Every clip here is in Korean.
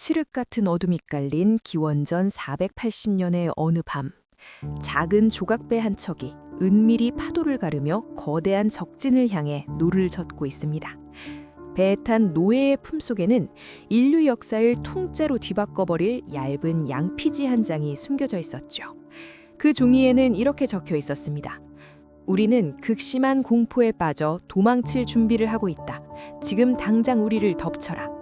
칠흑 같은 어둠이 깔린 기원전 480년의 어느 밤, 작은 조각배 한 척이 은밀히 파도를 가르며 거대한 적진을 향해 노를 젓고 있습니다. 배에 탄 노예의 품속에는 인류 역사를 통째로 뒤바꿔버릴 얇은 양피지 한 장이 숨겨져 있었죠. 그 종이에는 이렇게 적혀 있었습니다. 우리는 극심한 공포에 빠져 도망칠 준비를 하고 있다. 지금 당장 우리를 덮쳐라.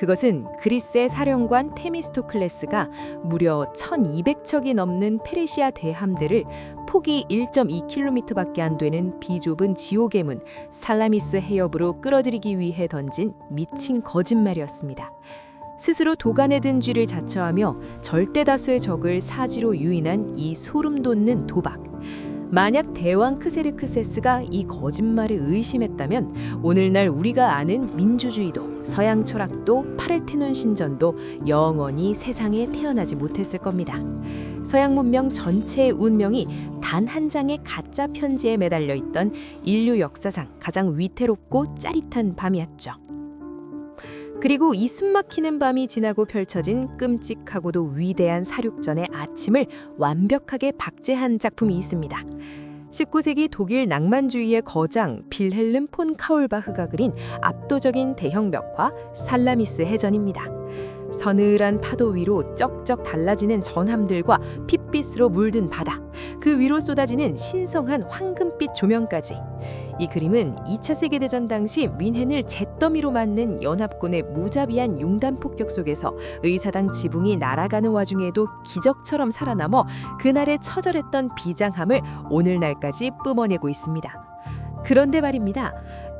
그것은 그리스의 사령관 테미스토클레스가 무려 1200척이 넘는 페르시아 대함대를 폭이 1.2km밖에 안 되는 비좁은 지옥의 문 살라미스 해협으로 끌어들이기 위해 던진 미친 거짓말이었습니다. 스스로 도간에 든 쥐를 자처하며 절대 다수의 적을 사지로 유인한 이 소름 돋는 도박. 만약 대왕 크세르크세스가 이 거짓말을 의심했다면 오늘날 우리가 아는 민주주의도 서양 철학도 파르테논 신전도 영원히 세상에 태어나지 못했을 겁니다. 서양 문명 전체의 운명이 단 한 장의 가짜 편지에 매달려 있던 인류 역사상 가장 위태롭고 짜릿한 밤이었죠. 그리고 이 숨막히는 밤이 지나고 펼쳐진 끔찍하고도 위대한 사륙전의 아침을 완벽하게 박제한 작품이 있습니다. 19세기 독일 낭만주의의 거장 빌헬름 폰 카울바흐가 그린 압도적인 대형 벽화 살라미스 해전입니다. 서늘한 파도 위로 쩍쩍 달라지는 전함들과 핏빛으로 물든 바다, 그 위로 쏟아지는 신성한 황금빛 조명까지. 이 그림은 2차 세계대전 당시 뮌헨을 잿더미로 맞는 연합군의 무자비한 융단 폭격 속에서 의사당 지붕이 날아가는 와중에도 기적처럼 살아남아 그날의 처절했던 비장함을 오늘날까지 뿜어내고 있습니다. 그런데 말입니다.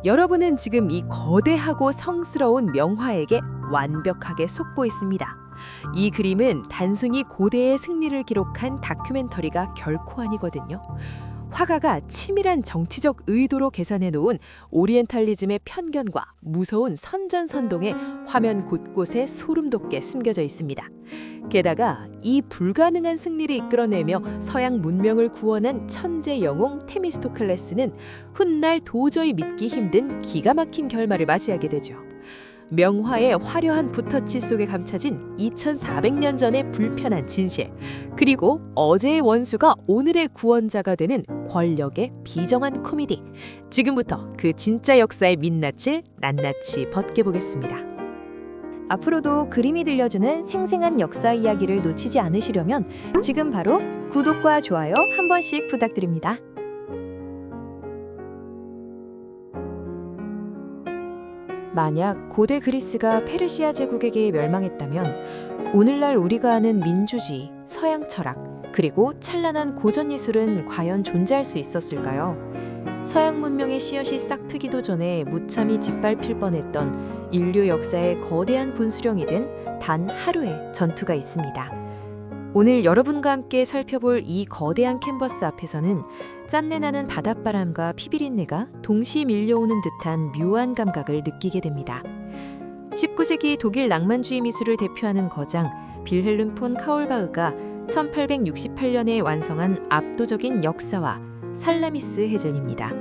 여러분은 지금 이 거대하고 성스러운 명화에게 완벽하게 속고 있습니다. 이 그림은 단순히 고대의 승리를 기록한 다큐멘터리가 결코 아니거든요. 화가가 치밀한 정치적 의도로 계산해 놓은 오리엔탈리즘의 편견과 무서운 선전선동에 화면 곳곳에 소름 돋게 숨겨져 있습니다. 게다가 이 불가능한 승리를 이끌어내며 서양 문명을 구원한 천재 영웅 테미스토클레스는 훗날 도저히 믿기 힘든 기가 막힌 결말을 맞이하게 되죠. 명화의 화려한 붓터치 속에 감춰진 2400년 전의 불편한 진실, 그리고 어제의 원수가 오늘의 구원자가 되는 권력의 비정한 코미디. 지금부터 그 진짜 역사의 민낯을 낱낱이 벗겨보겠습니다. 앞으로도 그림이 들려주는 생생한 역사 이야기를 놓치지 않으시려면 지금 바로 구독과 좋아요 한 번씩 부탁드립니다. 만약 고대 그리스가 페르시아 제국에게 멸망했다면 오늘날 우리가 아는 민주주의, 서양 철학, 그리고 찬란한 고전 예술은 과연 존재할 수 있었을까요? 서양 문명의 씨앗이 싹트기도 전에 무참히 짓밟힐 뻔했던 인류 역사의 거대한 분수령이 된 단 하루의 전투가 있습니다. 오늘 여러분과 함께 살펴볼 이 거대한 캔버스 앞에서는 짠내나는 바닷바람과 피비린내가 동시 밀려오는 듯한 묘한 감각을 느끼게 됩니다. 19세기 독일 낭만주의 미술을 대표하는 거장 빌헬름 폰 카울바흐가 1868년에 완성한 압도적인 역사화 살라미스 해전입니다.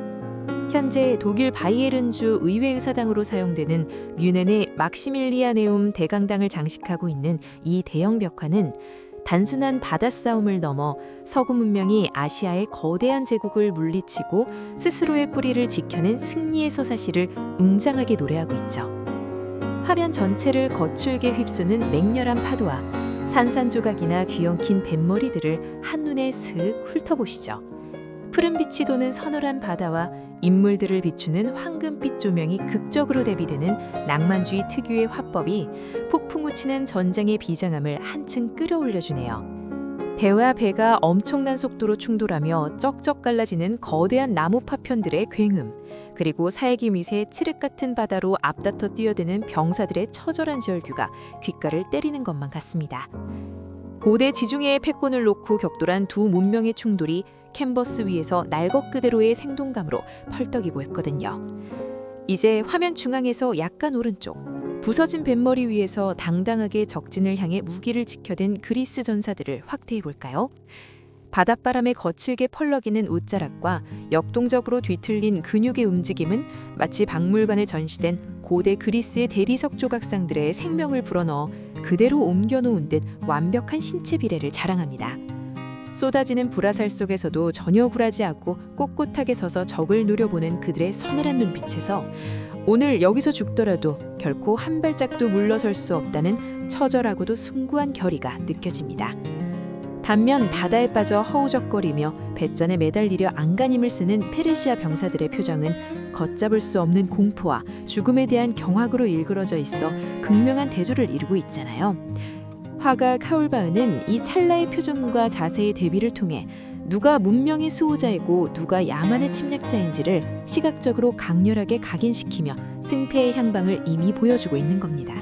현재 독일 바이에른주 의회의사당으로 사용되는 뮌헨의 막시밀리아네움 대강당을 장식하고 있는 이 대형 벽화는 단순한 바다싸움을 넘어 서구 문명이 아시아의 거대한 제국을 물리치고 스스로의 뿌리를 지켜낸 승리의 서사시를 웅장하게 노래하고 있죠. 화면 전체를 거칠게 휩쓰는 맹렬한 파도와 산산조각이나 뒤엉킨 뱃머리들을 한눈에 슥 훑어보시죠. 푸른 빛이 도는 서늘한 바다와 인물들을 비추는 황금빛 조명이 극적으로 대비되는 낭만주의 특유의 화법이 폭풍 우치는 전쟁의 비장함을 한층 끌어올려주네요. 배와 배가 엄청난 속도로 충돌하며 쩍쩍 갈라지는 거대한 나무 파편들의 굉음, 그리고 살기 미세 칠흑 같은 바다로 앞다퉈 뛰어드는 병사들의 처절한 절규가 귓가를 때리는 것만 같습니다. 고대 지중해의 패권을 놓고 격돌한 두 문명의 충돌이 캔버스 위에서 날 것 그대로의 생동감으로 펄떡이고 있거든요. 이제 화면 중앙에서 약간 오른쪽, 부서진 뱃머리 위에서 당당하게 적진을 향해 무기를 지켜댄 그리스 전사들을 확대해 볼까요? 바닷바람에 거칠게 펄럭이는 옷자락과 역동적으로 뒤틀린 근육의 움직임은 마치 박물관에 전시된 고대 그리스의 대리석 조각상들의 생명을 불어넣어 그대로 옮겨놓은 듯 완벽한 신체 비례를 자랑합니다. 쏟아지는 불화살 속에서도 전혀 굴하지 않고 꼿꼿하게 서서 적을 노려보는 그들의 서늘한 눈빛에서 오늘 여기서 죽더라도 결코 한 발짝도 물러설 수 없다는 처절하고도 숭고한 결의가 느껴집니다. 반면 바다에 빠져 허우적거리며 배전에 매달리려 안간힘을 쓰는 페르시아 병사들의 표정은 걷잡을 수 없는 공포와 죽음에 대한 경악으로 일그러져 있어 극명한 대조를 이루고 있잖아요. 화가 카울바흐는 이 찰나의 표정과 자세의 대비를 통해 누가 문명의 수호자이고 누가 야만의 침략자인지를 시각적으로 강렬하게 각인시키며 승패의 향방을 이미 보여주고 있는 겁니다.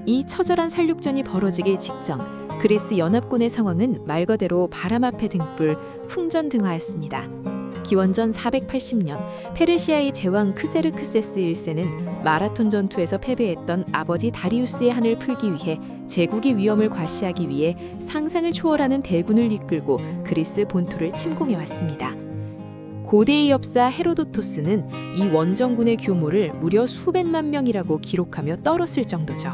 이 처절한 살육전이 벌어지기 직전 그리스 연합군의 상황은 말 그대로 바람 앞에 등불, 풍전등화였습니다. 기원전 480년 페르시아의 제왕 크세르크세스 1세는 마라톤 전투에서 패배했던 아버지 다리우스의 한을 풀기 위해 제국의 위험을 과시하기 위해 상상을 초월하는 대군을 이끌고 그리스 본토를 침공해 왔습니다. 고대의 엽사 헤로도토스는 이 원정군의 규모를 무려 수백만 명이라고 기록하며 떨었을 정도죠.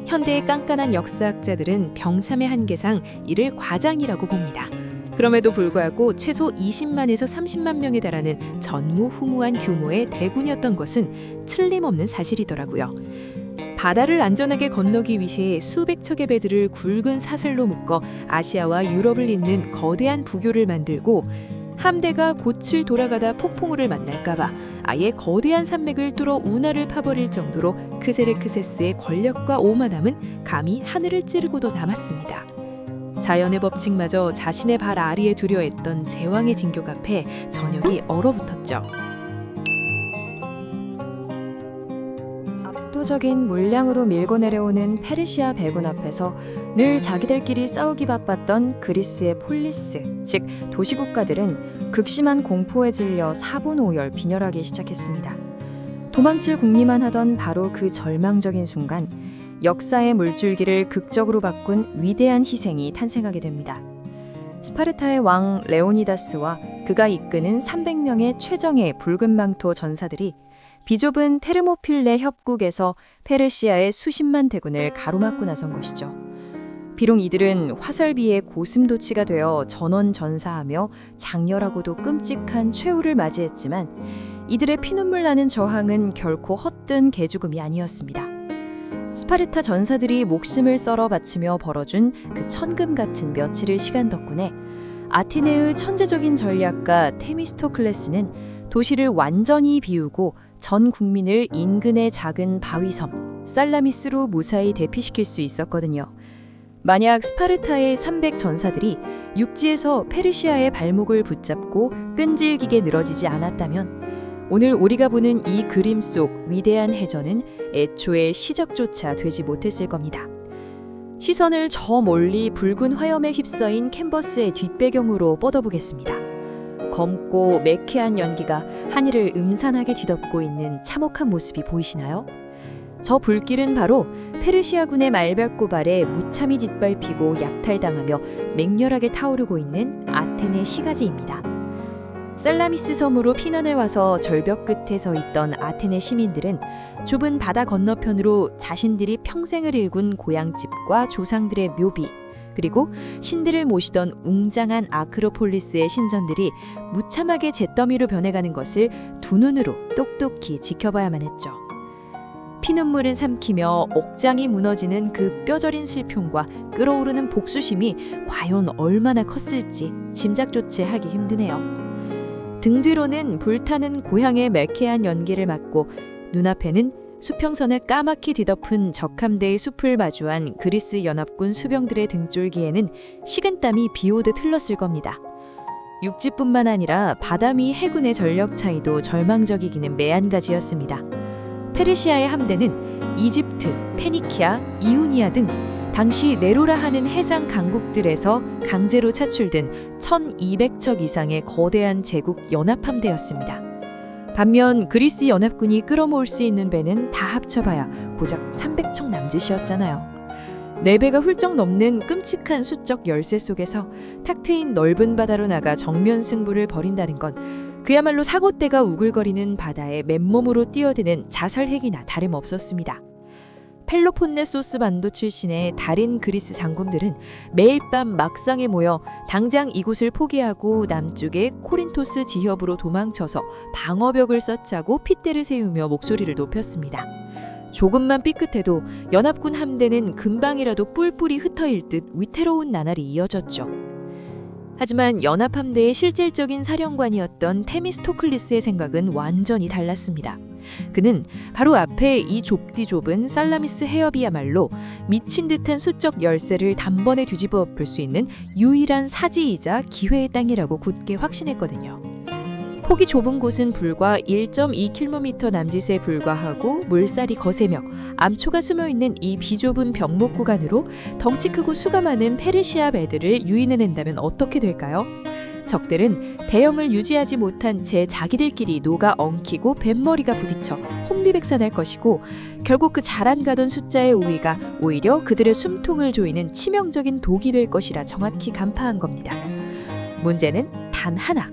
현대의 깐깐한 역사학자들은 병참의 한계상 이를 과장이라고 봅니다. 그럼에도 불구하고 최소 20만에서 30만 명에 달하는 전무후무한 규모의 대군이었던 것은 틀림없는 사실이더라고요. 바다를 안전하게 건너기 위해 수백 척의 배들을 굵은 사슬로 묶어 아시아와 유럽을 잇는 거대한 부교를 만들고 함대가 곧을 돌아가다 폭풍우를 만날까봐 아예 거대한 산맥을 뚫어 운하를 파버릴 정도로 크세르크세스의 권력과 오만함은 감히 하늘을 찌르고도 남았습니다. 자연의 법칙마저 자신의 발 아래에 두려 했던 제왕의 진격 앞에 전역이 얼어붙었죠. 압도적인 물량으로 밀고 내려오는 페르시아 배군 앞에서 늘 자기들끼리 싸우기 바빴던 그리스의 폴리스, 즉 도시국가들은 극심한 공포에 질려 사분오열 빈혈하기 시작했습니다. 도망칠 궁리만 하던 바로 그 절망적인 순간 역사의 물줄기를 극적으로 바꾼 위대한 희생이 탄생하게 됩니다. 스파르타의 왕 레오니다스와 그가 이끄는 300명의 최정예 붉은 망토 전사들이 비좁은 테르모필레 협곡에서 페르시아의 수십만 대군을 가로막고 나선 것이죠. 비록 이들은 화살비의 고슴도치가 되어 전원전사하며 장렬하고도 끔찍한 최후를 맞이했지만 이들의 피눈물 나는 저항은 결코 헛된 개죽음이 아니었습니다. 스파르타 전사들이 목숨을 썰어 바치며 벌어준 그 천금 같은 며칠의 시간 덕분에 아테네의 천재적인 전략가 테미스토클레스는 도시를 완전히 비우고 전 국민을 인근의 작은 바위섬 살라미스로 무사히 대피시킬 수 있었거든요. 만약 스파르타의 300 전사들이 육지에서 페르시아의 발목을 붙잡고 끈질기게 늘어지지 않았다면 오늘 우리가 보는 이 그림 속 위대한 해전은 애초에 시작조차 되지 못했을 겁니다. 시선을 저 멀리 붉은 화염에 휩싸인 캔버스의 뒷배경으로 뻗어보겠습니다. 검고 매캐한 연기가 하늘을 음산하게 뒤덮고 있는 참혹한 모습이 보이시나요? 저 불길은 바로 페르시아군의 말벌고발에 무참히 짓밟히고 약탈당하며 맹렬하게 타오르고 있는 아테네 시가지입니다. 살라미스 섬으로 피난을 와서 절벽 끝에 서 있던 아테네 시민들은 좁은 바다 건너편으로 자신들이 평생을 일군 고향집과 조상들의 묘비, 그리고 신들을 모시던 웅장한 아크로폴리스의 신전들이 무참하게 잿더미로 변해가는 것을 두 눈으로 똑똑히 지켜봐야만 했죠. 피눈물을 삼키며 억장이 무너지는 그 뼈저린 슬픔과 끓어오르는 복수심이 과연 얼마나 컸을지 짐작조차 하기 힘드네요. 등 뒤로는 불타는 고향의 매캐한 연기를 맞고 눈앞에는 수평선을 까맣게 뒤덮은 적함대의 숲을 마주한 그리스 연합군 수병들의 등줄기에는 식은땀이 비오듯 흘렀을 겁니다. 육지뿐만 아니라 바다 위 해군의 전력 차이도 절망적이기는 매한가지였습니다. 페르시아의 함대는 이집트, 페니키아, 이오니아 등 당시 네로라 하는 해상 강국들에서 강제로 차출된 1200척 이상의 거대한 제국 연합함대였습니다. 반면 그리스 연합군이 끌어모을 수 있는 배는 다 합쳐봐야 고작 300척 남짓이었잖아요. 4배가 훌쩍 넘는 끔찍한 수적 열쇠 속에서 탁 트인 넓은 바다로 나가 정면 승부를 벌인다는 건 그야말로 사고대가 우글거리는 바다에 맨몸으로 뛰어드는 자살행위나 다름없었습니다. 펠로폰네소스 반도 출신의 다른 그리스 장군들은 매일 밤 막상에 모여 당장 이곳을 포기하고 남쪽의 코린토스 지협으로 도망쳐서 방어벽을 써짜고 핏대를 세우며 목소리를 높였습니다. 조금만 삐끗해도 연합군 함대는 금방이라도 뿔뿔이 흩어질 듯 위태로운 나날이 이어졌죠. 하지만 연합함대의 실질적인 사령관이었던 테미스토클리스의 생각은 완전히 달랐습니다. 그는 바로 앞에 이 좁디 좁은 살라미스 해협이야말로 미친 듯한 수적 열쇠를 단번에 뒤집어 엎을 수 있는 유일한 사지이자 기회의 땅이라고 굳게 확신했거든요. 폭이 좁은 곳은 불과 1.2km 남짓에 불과하고 물살이 거세며 암초가 숨어있는 이 비좁은 병목 구간으로 덩치 크고 수가 많은 페르시아 배들을 유인해낸다면 어떻게 될까요? 적들은 대형을 유지하지 못한 채 자기들끼리 녹아 엉키고 뱃머리가 부딪혀 혼비백산할 것이고 결국 그 잘 안 가던 숫자의 우위가 오히려 그들의 숨통을 조이는 치명적인 독이 될 것이라 정확히 간파한 겁니다. 문제는 단 하나.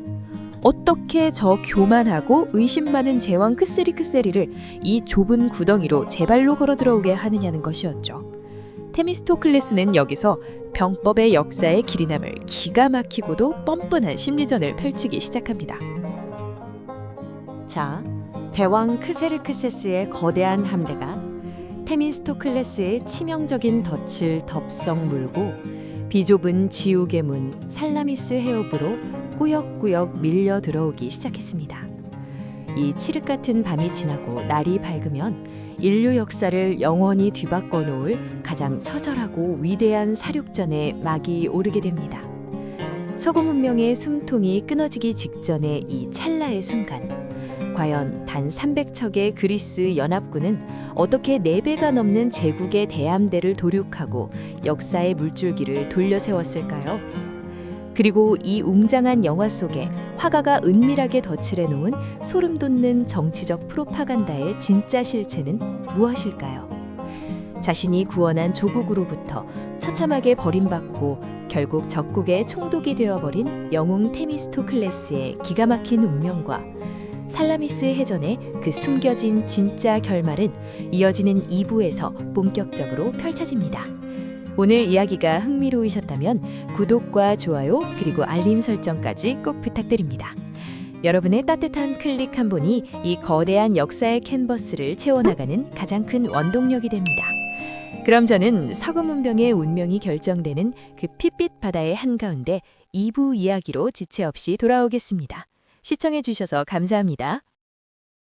어떻게 저 교만하고 의심 많은 제왕 크세리를 이 좁은 구덩이로 제발로 걸어 들어오게 하느냐는 것이었죠. 테미스토클레스는 여기서 병법의 역사의 길이 남을 기가 막히고도 뻔뻔한 심리전을 펼치기 시작합니다. 자, 대왕 크세르크세스의 거대한 함대가 테미스토클레스의 치명적인 덫을 덥석 물고 비좁은 지옥의 문 살라미스 해협으로 꾸역꾸역 밀려 들어오기 시작했습니다. 이 칠흑 같은 밤이 지나고 날이 밝으면 인류 역사를 영원히 뒤바꿔 놓을 가장 처절하고 위대한 사륙전에 막이 오르게 됩니다. 서구 문명의 숨통이 끊어지기 직전의 이 찰나의 순간, 과연 단 300척의 그리스 연합군은 어떻게 4배가 넘는 제국의 대함대를 도륙하고 역사의 물줄기를 돌려 세웠을까요? 그리고 이 웅장한 영화 속에 화가가 은밀하게 덧칠해 놓은 소름 돋는 정치적 프로파간다의 진짜 실체는 무엇일까요? 자신이 구원한 조국으로부터 처참하게 버림받고 결국 적국의 총독이 되어버린 영웅 테미스토클레스의 기가 막힌 운명과 살라미스 해전의 그 숨겨진 진짜 결말은 이어지는 2부에서 본격적으로 펼쳐집니다. 오늘 이야기가 흥미로우셨다면 구독과 좋아요 그리고 알림 설정까지 꼭 부탁드립니다. 여러분의 따뜻한 클릭 한 번이 이 거대한 역사의 캔버스를 채워나가는 가장 큰 원동력이 됩니다. 그럼 저는 서구 문명의 운명이 결정되는 그 핏빛 바다의 한가운데 2부 이야기로 지체 없이 돌아오겠습니다. 시청해 주셔서 감사합니다.